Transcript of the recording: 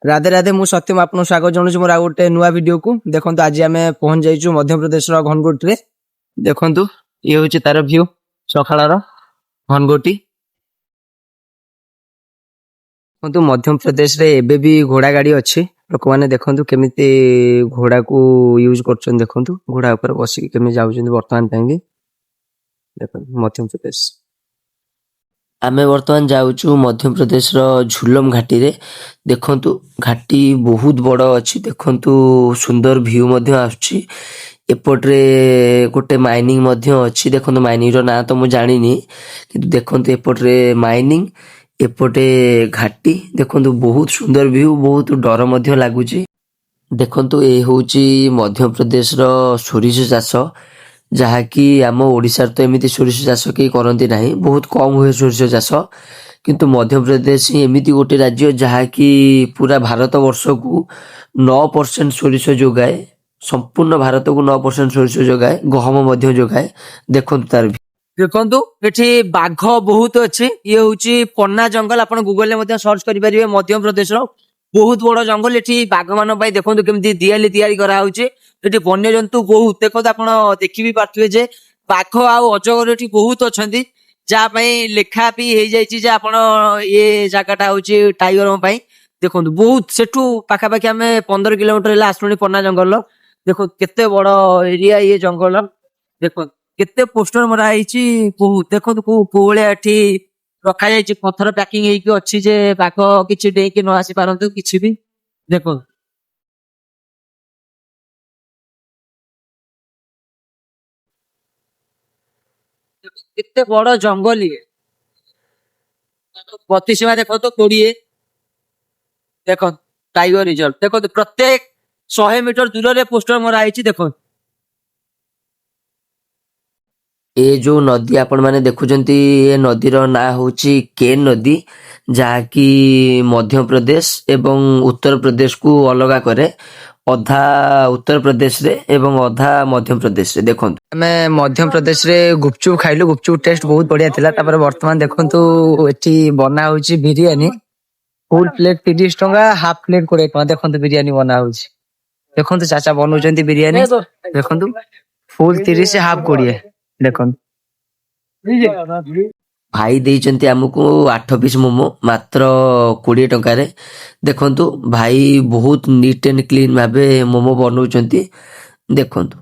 राधे राधे मु सत्यम आपन स्वागत जनाऊँ मोर आ गोटे नुआ वीडियो को देखो आज आम पहुंच जाइए मध्य प्रदेश घनगोट रे देखु ये हूँ तार व्यू सकाळ घनगोटी देखो मध्य प्रदेश रे एबे भी घोड़ा गाड़ी अच्छी लोक मैंने देखु केमी घोड़ा को यूज कर देखु घोड़ा ऊपर बसिक केमी जाऊँ बर्तमान देख मध्य प्रदेश आमे वर्तमान जाऊँ मध्य प्रदेश झुलम घाटी रे देखंतु घाटी बहुत बड़ अच्छी देखंतु सुंदर व्यू मध्य आछी एपट्रे गोटे माइनिंग मध्य अच्छी देखंतु माइनिंग रो ना तो मु जानिनी किंतु देखंतु एपट्रे माइनिंग एपटे घाटी देखंतु बहुत सुंदर व्यू बहुत डर मध्य लागुची देखंतु ए होची मध्य प्रदेश रो सोरिष चाष जहाँकि आम ओडिशा तो एमती सोरिष चाष कई करती ना बहुत कम हुए सोरिष चाष किंतु मध्य प्रदेश ही एमती गोटे राज्य जहाँकि पूरा भारत वर्ष को 9% सोरिष जोगाए संपूर्ण भारत को 9% सोरिष जोगाए गहम मध्य जोगाए देखंतु तार देखंतु एठी बाघ बहुत अच्छे ये होची पन्ना जंगल आपण गूगल में सर्च करि परिबे मध्य प्रदेश रो बहुत बड़ जंगल एठी बाघ मान पाई देखंतु केमती दियाली तैयारी करा होची एठी वन्य जंतु बहुत देखो आपण देखि भी पारथुए जे बाघ आ अजगर एठी बहुत अछंती जा पई लेखा भी हे जाईची जे आपण ये जगहटा होची टाइगर पई देखंतु बहुत सेठू पाखा पाखी हमें 15 किलोमीटर ले आसुनी पन्ना जंगल देखो केते बड़ एरिया ये जंगल देखो केते पोस्टर मरा आईची बहुत देखंतु को कोळे एठी रखा जाईची पत्थर पैकिंग हेकी अछि जे बाघ किछि डे के न आसी पारंतु किछि भी देखो कितने बड़ जंगल ये पति सीमा देखो तो 20 देखो टाइगर रिजर्व देखो प्रत्येक 100 मीटर दूर रे पोस्टर मरा आईची देखो ए जो नदी आपण माने देखुचंती ए नदी रो ना होची केन नदी जाकी मध्य प्रदेश एवं उत्तर प्रदेश को अलगा करे अधा उत्तर प्रदेश रे एवं अधा मध्य प्रदेश रे देखंतु हमें मध्य प्रदेश रे गुपचुप खाइलु गुपचुप टेस्ट बहुत बढ़िया थिला तापर वर्तमान देखंतु एठी बना होची बिरयानी फुल प्लेट 30 टंका हाफ प्लेट 20 टंका देखंतु बिरयानी बना होची देखंतु चाचा बनउचंती बिरयानी देखंतु फुल 30 हाफ 20 देखंतु भाई देइचंती हमको 8 पीस मोमो मात्र 20 टंका रे देखंतु भाई बहुत नीट एंड क्लीन भाबे मोमो बनउचंती देखंतु